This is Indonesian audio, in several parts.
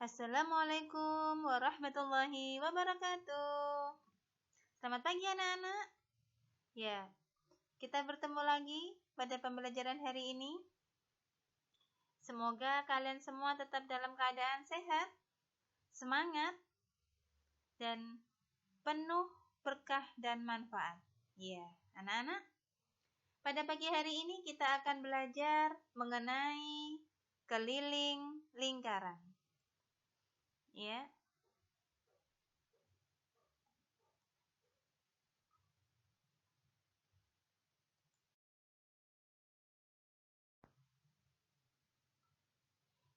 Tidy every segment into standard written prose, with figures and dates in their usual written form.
Assalamualaikum warahmatullahi wabarakatuh. Selamat pagi anak-anak. Ya, kita bertemu lagi pada pembelajaran hari ini. Semoga kalian semua tetap dalam keadaan sehat, semangat, dan penuh berkah dan manfaat. Ya, anak-anak. Pada pagi hari ini kita akan belajar mengenai keliling lingkaran. Ya.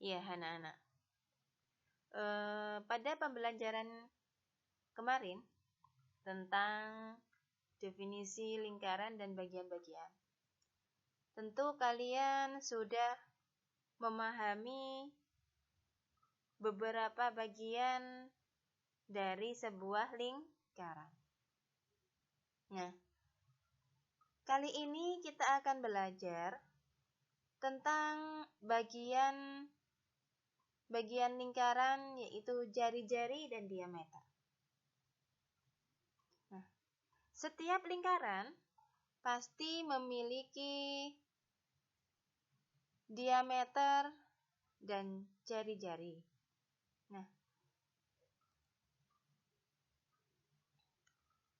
Ya, anak-anak. Pada pembelajaran kemarin tentang definisi lingkaran dan bagian-bagian, tentu kalian sudah memahami beberapa bagian dari sebuah lingkaran. Nah, kali ini kita akan belajar tentang bagian lingkaran, yaitu jari-jari dan diameter. Nah, setiap lingkaran pasti memiliki diameter dan jari-jari.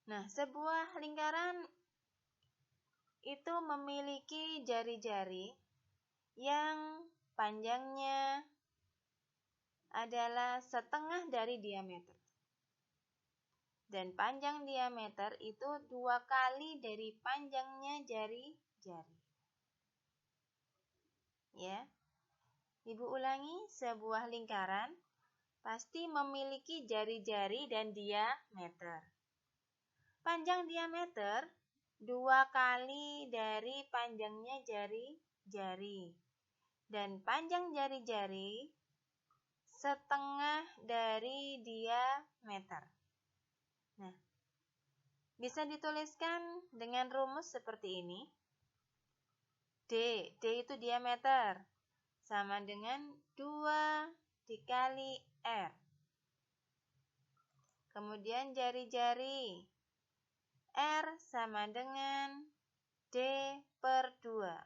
Nah, sebuah lingkaran itu memiliki jari-jari yang panjangnya adalah setengah dari diameter. Dan panjang diameter itu 2 kali dari panjangnya jari-jari. Ya. Ibu ulangi, sebuah lingkaran pasti memiliki jari-jari dan diameter. Panjang diameter 2 kali dari panjangnya jari-jari. Dan panjang jari-jari setengah dari diameter. Nah, bisa dituliskan dengan rumus seperti ini. D itu diameter, sama dengan 2 dikali R. Kemudian jari-jari, R sama dengan D per 2.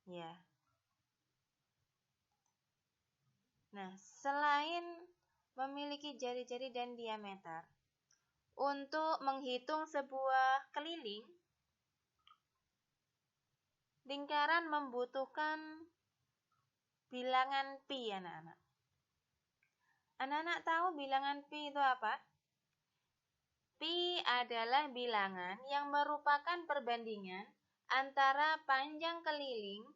Ya. Nah, selain memiliki jari-jari dan diameter, untuk menghitung sebuah keliling, lingkaran membutuhkan bilangan pi, anak-anak. Anak-anak tahu bilangan pi itu apa? Pi adalah bilangan yang merupakan perbandingan antara panjang keliling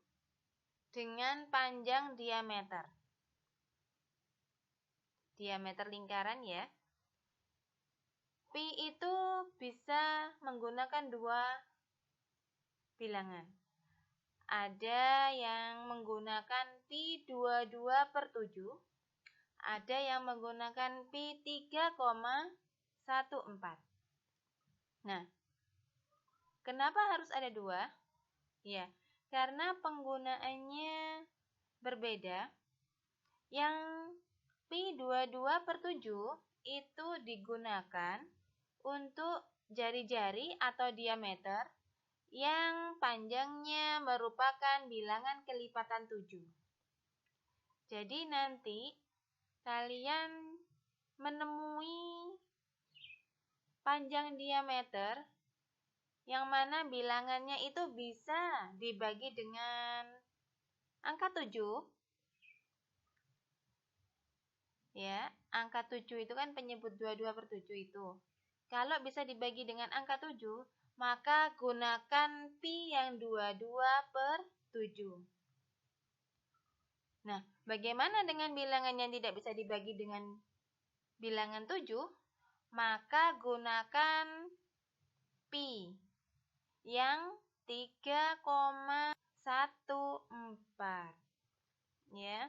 dengan panjang diameter. Diameter lingkaran ya. Pi itu bisa menggunakan 2 bilangan. Ada yang menggunakan pi 22 per 7. Ada yang menggunakan pi 3,14. Nah, kenapa harus ada 2? Ya, karena penggunaannya berbeda. Yang pi 22 per 7 itu digunakan untuk jari-jari atau diameter yang panjangnya merupakan bilangan kelipatan 7. Jadi nanti kalian menemui panjang diameter yang mana bilangannya itu bisa dibagi dengan angka 7. Ya, angka 7 itu kan penyebut 22 per 7 itu. Kalau bisa dibagi dengan angka 7, maka gunakan pi yang 22 per 7. Nah, bagaimana dengan bilangan yang tidak bisa dibagi dengan bilangan 7? Maka gunakan pi yang 3,14. Ya.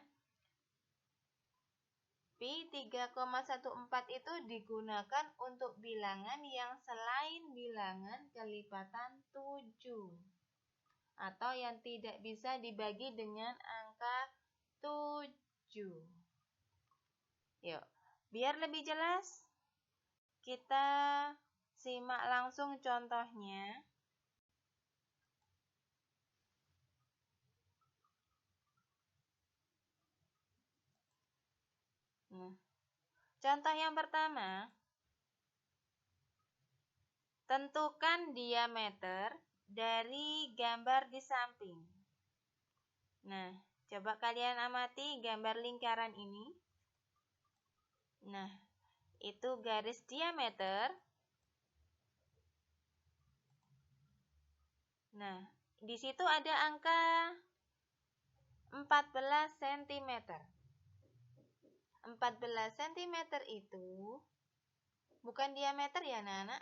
Pi 3,14 itu digunakan untuk bilangan yang selain bilangan kelipatan 7. Atau yang tidak bisa dibagi dengan angka 7. Yuk, biar lebih jelas, kita simak langsung contohnya. Nah, contoh yang pertama, tentukan diameter dari gambar di samping. Nah, coba kalian amati gambar lingkaran ini. Nah, itu garis diameter. Nah, di situ ada angka 14 cm. 14 cm itu bukan diameter ya, anak-anak.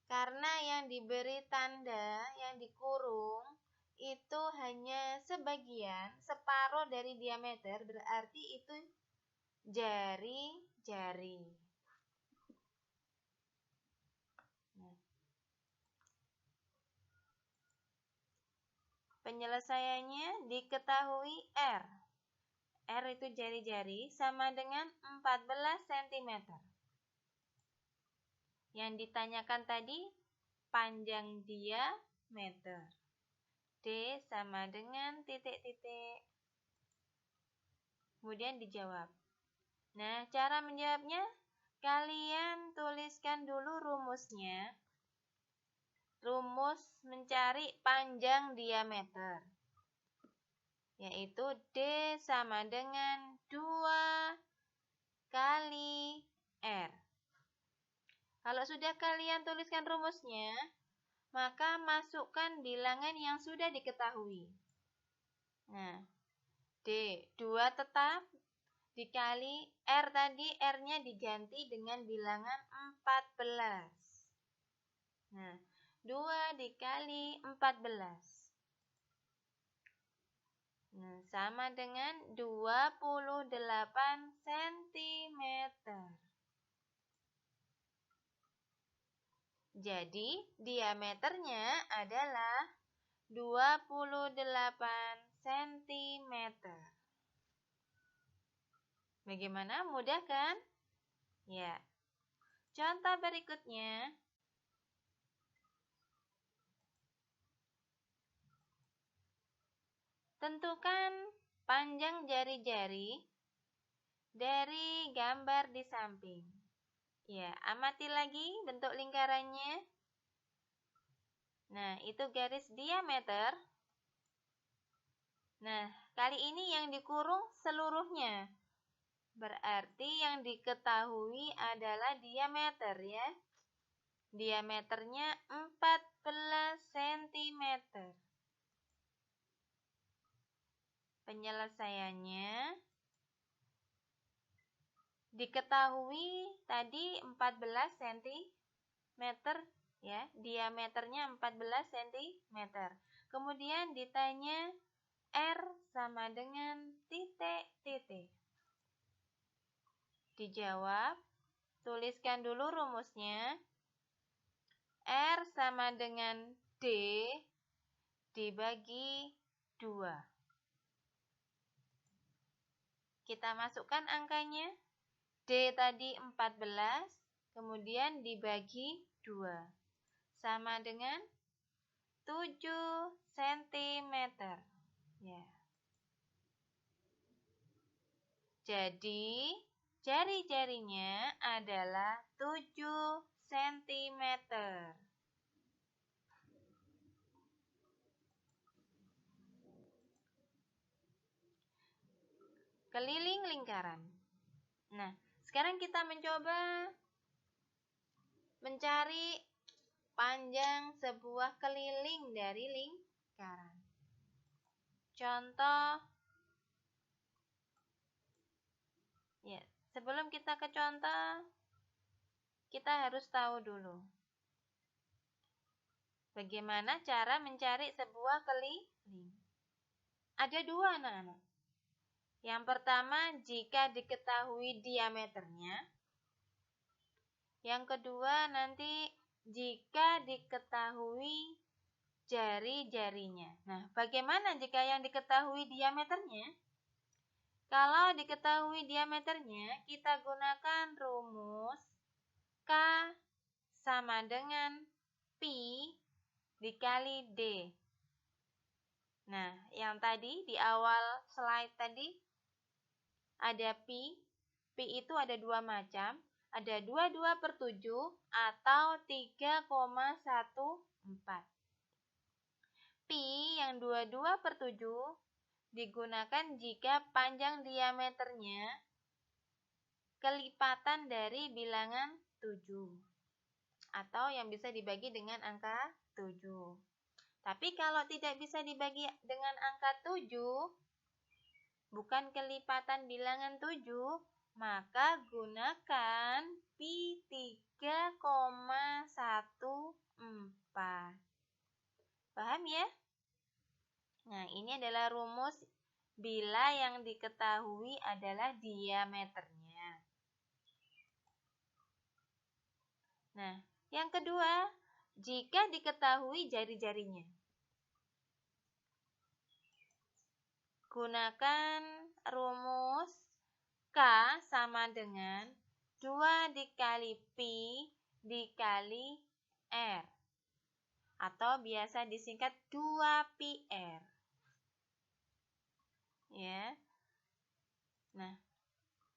Karena yang diberi tanda, yang dikurung, itu hanya sebagian, separuh dari diameter, berarti itu jari-jari. Nah, penyelesaiannya diketahui R. R itu jari-jari sama dengan 14 cm. Yang ditanyakan tadi panjang diameter. D sama dengan titik-titik. Kemudian dijawab. Nah, cara menjawabnya, kalian tuliskan dulu rumusnya. Rumus mencari panjang diameter. Yaitu D sama dengan 2 kali R. Kalau sudah kalian tuliskan rumusnya, maka masukkan bilangan yang sudah diketahui. Nah, D, 2 tetap dikali R tadi, R-nya diganti dengan bilangan 14. Nah, 2 dikali 14. Nah, sama dengan 28 cm. Jadi, diameternya adalah 28 cm. Bagaimana? Mudah kan? Ya. Contoh berikutnya. Tentukan panjang jari-jari dari gambar di samping. Ya, amati lagi bentuk lingkarannya. Nah, itu garis diameter. Nah, kali ini yang dikurung seluruhnya. Berarti yang diketahui adalah diameter ya. Diameternya 14 cm. Penyelesaiannya diketahui tadi 14 cm ya, diameternya 14 cm. Kemudian ditanya R sama dengan titik-titik. Dijawab, tuliskan dulu rumusnya. R sama dengan D dibagi 2. Kita masukkan angkanya. D tadi 14, kemudian dibagi 2. Sama dengan 7 cm. Ya. Jadi, jari-jarinya adalah 7 cm. Keliling lingkaran. Nah, sekarang kita mencoba mencari panjang sebuah keliling dari lingkaran. Contoh. Ya, sebelum kita ke contoh, kita harus tahu dulu bagaimana cara mencari sebuah keliling. Ada 2, anak-anak. Yang pertama, jika diketahui diameternya. Yang kedua, nanti jika diketahui jari-jarinya. Nah, bagaimana jika yang diketahui diameternya? Kalau diketahui diameternya, kita gunakan rumus K sama dengan Pi dikali D. Nah, yang tadi di awal slide tadi ada Pi. Pi itu ada dua macam. Ada 22/7 atau 3,14. Pi yang 22/7 digunakan jika panjang diameternya kelipatan dari bilangan 7. Atau yang bisa dibagi dengan angka 7. Tapi kalau tidak bisa dibagi dengan angka 7, bukan kelipatan bilangan 7, maka gunakan Pi 3,14. Paham ya? Nah, ini adalah rumus bila yang diketahui adalah diameternya. Nah, yang kedua, jika diketahui jari-jarinya. Gunakan rumus K sama dengan 2 dikali Pi dikali R. Atau biasa disingkat 2πr. Ya. Nah,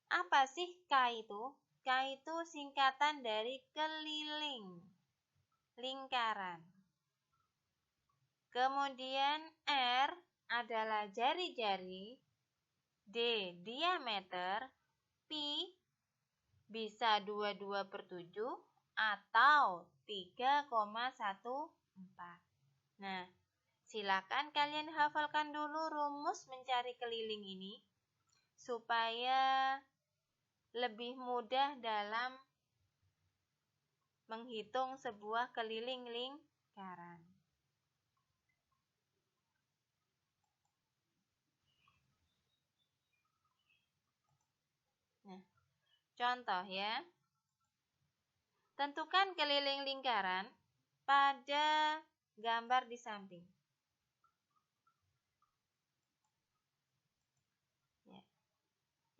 apa sih K itu? K itu singkatan dari keliling, lingkaran. Kemudian R adalah jari-jari, D diameter, Pi bisa 22/7 atau 3,14. Nah, silakan kalian hafalkan dulu rumus mencari keliling ini supaya lebih mudah dalam menghitung sebuah keliling lingkaran. Nah, contoh ya. Tentukan keliling lingkaran pada gambar di samping. Ya.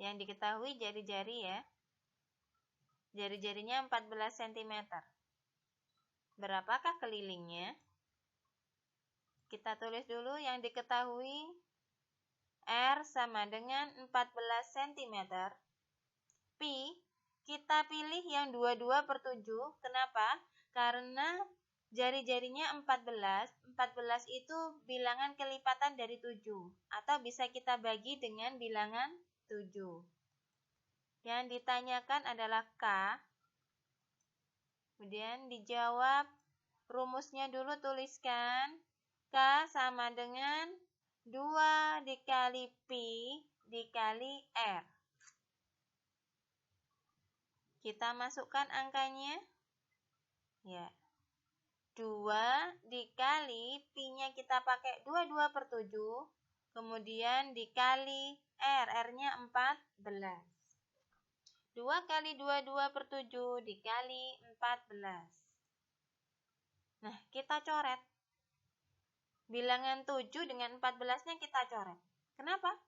Yang diketahui jari-jari ya. Jari-jarinya 14 cm. Berapakah kelilingnya? Kita tulis dulu yang diketahui. R sama dengan 14 cm. Pi, kita pilih yang 22/7. Kenapa? Karena jari-jarinya 14. 14 itu bilangan kelipatan dari 7. Atau bisa kita bagi dengan bilangan 7. Yang ditanyakan adalah K. Kemudian dijawab. Rumusnya dulu tuliskan. K sama dengan 2 dikali Pi dikali R. Kita masukkan angkanya. Ya. 2 dikali Pi-nya kita pakai 22/7. Kemudian dikali R. R-nya 14. 2 kali 22/7 dikali 14. Nah, kita coret. Bilangan 7 dengan 14-nya kita coret. Kenapa?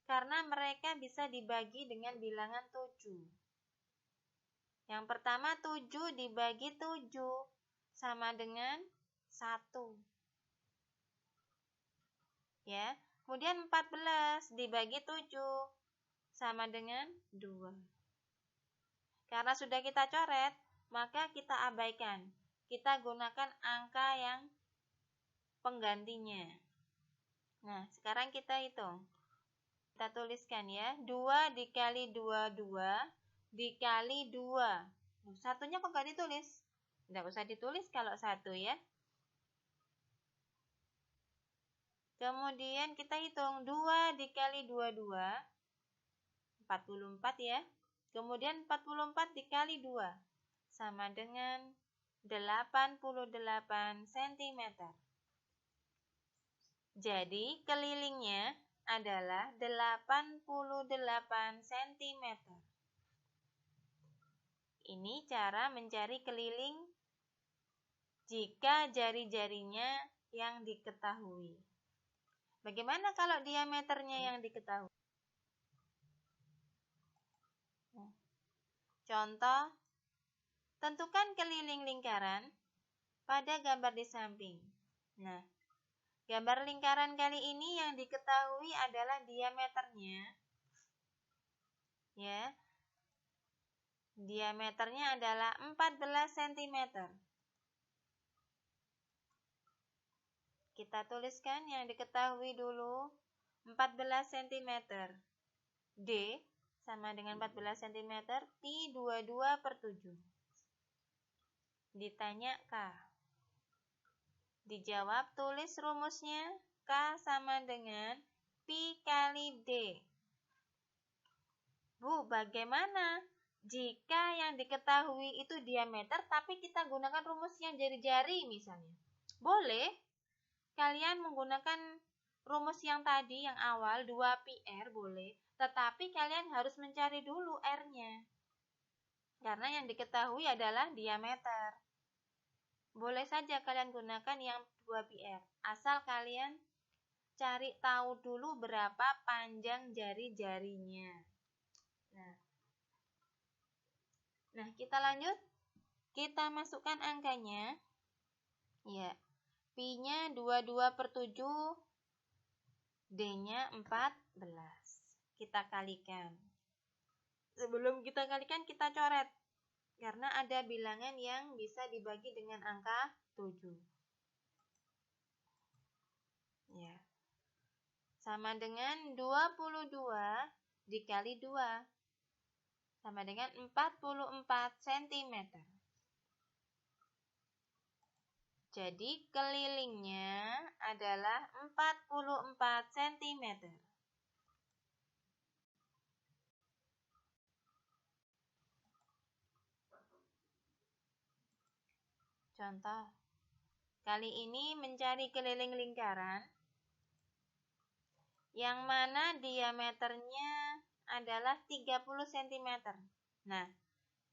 Karena mereka bisa dibagi dengan bilangan 7. Yang pertama 7 dibagi 7 sama dengan 1. Ya. Kemudian 14 dibagi 7 sama dengan 2. Karena sudah kita coret, maka kita abaikan. Kita gunakan angka yang penggantinya. Nah, sekarang kita hitung. Kita tuliskan ya. 2 dikali 22 dikali 2. Satunya kok nggak ditulis? Nggak usah ditulis kalau 1 ya. Kemudian kita hitung 2 dikali 22, 44 ya. Kemudian 44 dikali 2, sama dengan 88 cm. Jadi kelilingnya adalah 88 cm. Ini cara mencari keliling jika jari-jarinya yang diketahui. Bagaimana kalau diameternya yang diketahui? Contoh, tentukan keliling lingkaran pada gambar di samping. Nah, gambar lingkaran kali ini yang diketahui adalah diameternya. Ya. Diameternya adalah 14 cm. Kita tuliskan yang diketahui dulu, 14 cm. D sama dengan 14 cm, pi 22/7. Ditanya K. Dijawab, tulis rumusnya. K sama dengan pi kali D. Bu, bagaimana jika yang diketahui itu diameter, tapi kita gunakan rumus yang jari-jari misalnya? Boleh. Kalian menggunakan rumus yang tadi, yang awal, 2πr boleh. Tetapi kalian harus mencari dulu R-nya. Karena yang diketahui adalah diameter. Boleh saja kalian gunakan yang 2πr. Asal kalian cari tahu dulu berapa panjang jari-jarinya. Nah, kita lanjut. Kita masukkan angkanya. Ya. Pi-nya 22/7. D-nya 14. Kita kalikan. Sebelum kita kalikan, kita coret. Karena ada bilangan yang bisa dibagi dengan angka 7. Ya. Sama dengan 22 dikali 2. Sama dengan 44 cm. Jadi kelilingnya adalah 44 cm. Contoh, kali ini mencari keliling lingkaran yang mana diameternya adalah 30 cm. Nah,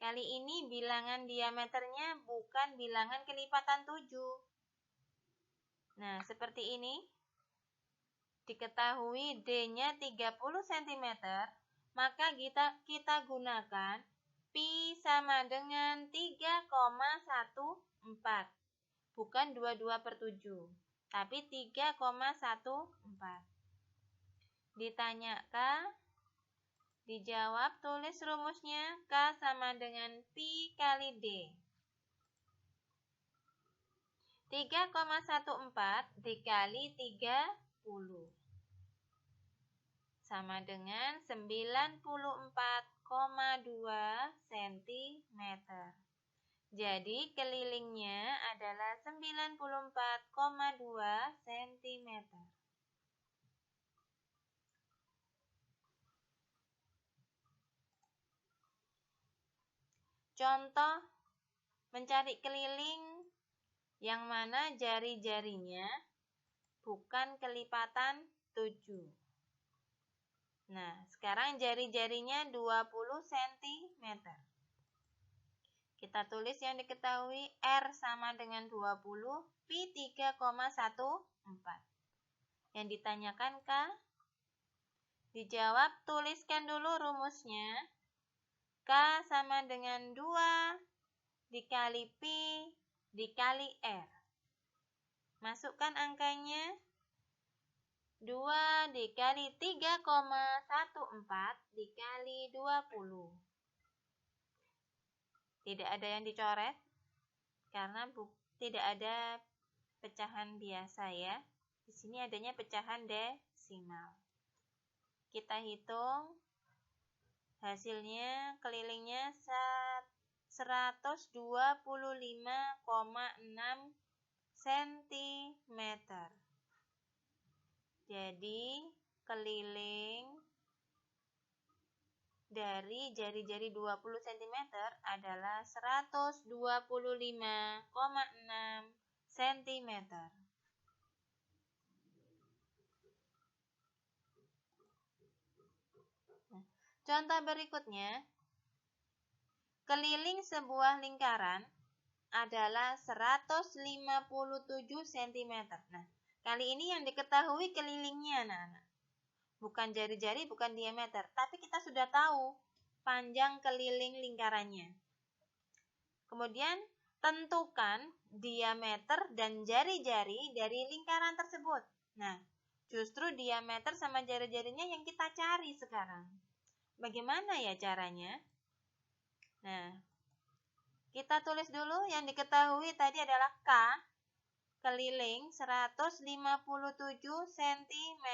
kali ini bilangan diameternya bukan bilangan kelipatan 7. Nah, seperti ini. Diketahui D-nya 30 cm, maka kita gunakan pi sama dengan 3,14. Bukan 22/7, tapi 3,14. Ditanyakan, dijawab, tulis rumusnya. K sama dengan pi kali D. 3,14 dikali 30 sama dengan 94,2 cm. Jadi kelilingnya adalah 94,2 cm. Contoh, mencari keliling yang mana jari-jarinya bukan kelipatan 7. Nah, sekarang jari-jarinya 20 cm. Kita tulis yang diketahui, R sama dengan 20, pi 3,14. Yang ditanyakan K. Dijawab, tuliskan dulu rumusnya. K sama dengan 2 dikali pi dikali R. Masukkan angkanya. 2 dikali 3,14 dikali 20. Tidak ada yang dicoret karena tidak ada pecahan biasa ya. Di sini adanya pecahan desimal. Kita hitung hasilnya, kelilingnya 125,6 cm. Jadi keliling dari jari-jari 20 cm adalah 125,6 cm. Contoh berikutnya, keliling sebuah lingkaran adalah 157 cm. Nah, kali ini yang diketahui kelilingnya, anak-anak. Bukan jari-jari, bukan diameter, tapi kita sudah tahu panjang keliling lingkarannya. Kemudian tentukan diameter dan jari-jari dari lingkaran tersebut. Nah, justru diameter sama jari-jarinya yang kita cari sekarang. Bagaimana ya caranya? Nah, kita tulis dulu yang diketahui tadi adalah K keliling 157 cm.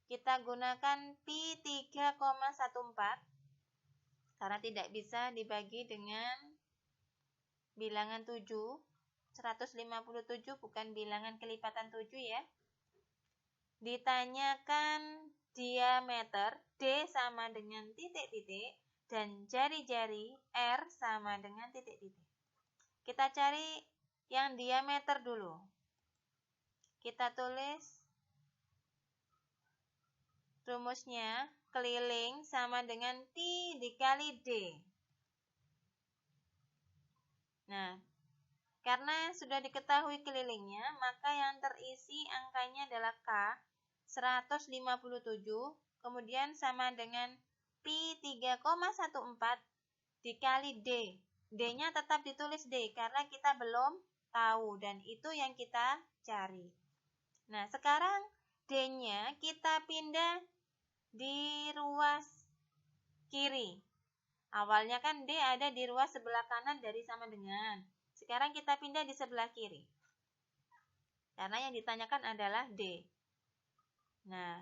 Kita gunakan pi 3,14 karena tidak bisa dibagi dengan bilangan 7. 157 bukan bilangan kelipatan 7 ya. Ditanyakan diameter D sama dengan titik-titik dan jari-jari R sama dengan titik-titik. Kita cari yang diameter dulu. Kita tulis rumusnya, keliling sama dengan pi dikali D. Nah, karena sudah diketahui kelilingnya, maka yang terisi angkanya adalah K 157, kemudian sama dengan pi 3,14 dikali D. D-nya tetap ditulis D karena kita belum tahu dan itu yang kita cari. Nah, sekarang D-nya kita pindah di ruas kiri. Awalnya kan D ada di ruas sebelah kanan dari sama dengan. Sekarang kita pindah di sebelah kiri. Karena yang ditanyakan adalah D. Nah,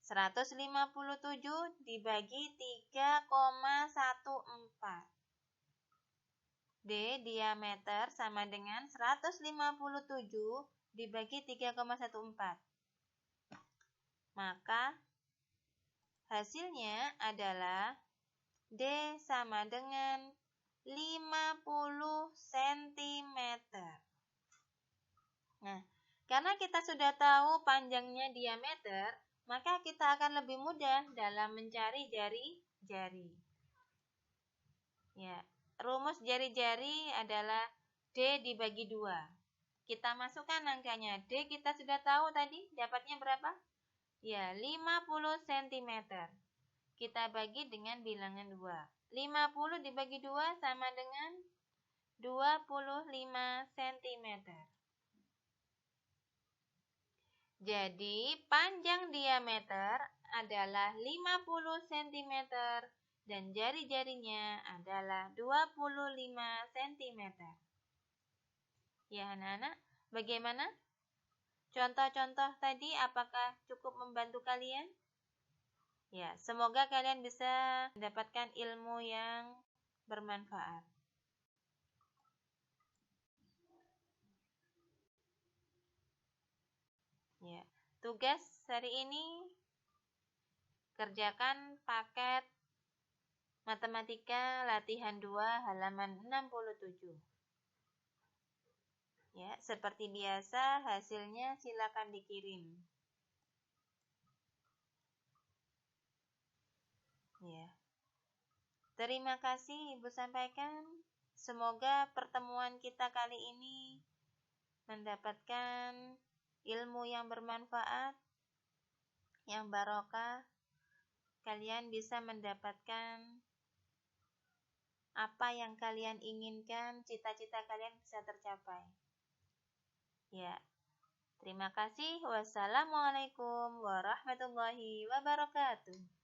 157 dibagi 3,14. D diameter sama dengan 157 dibagi 3,14. Maka hasilnya adalah D sama dengan 50 cm. Nah, karena kita sudah tahu panjangnya diameter, maka kita akan lebih mudah dalam mencari jari-jari. Ya, rumus jari-jari adalah D dibagi 2. Kita masukkan angkanya. D kita sudah tahu tadi, dapatnya berapa? Ya, 50 cm. Kita bagi dengan bilangan 2. 50 dibagi 2 sama dengan 25 cm. Jadi, panjang diameter adalah 50 cm dan jari-jarinya adalah 25 cm. Ya, anak-anak, bagaimana? Contoh-contoh tadi apakah cukup membantu kalian? Ya, semoga kalian bisa mendapatkan ilmu yang bermanfaat. Ya, tugas hari ini kerjakan paket matematika latihan 2 halaman 67. Ya, seperti biasa hasilnya silakan dikirim. Ya. Terima kasih Ibu sampaikan. Semoga pertemuan kita kali ini mendapatkan ilmu yang bermanfaat, yang barokah. Kalian bisa mendapatkan apa yang kalian inginkan, cita-cita kalian bisa tercapai. Ya. Terima kasih. Wassalamualaikum warahmatullahi wabarakatuh.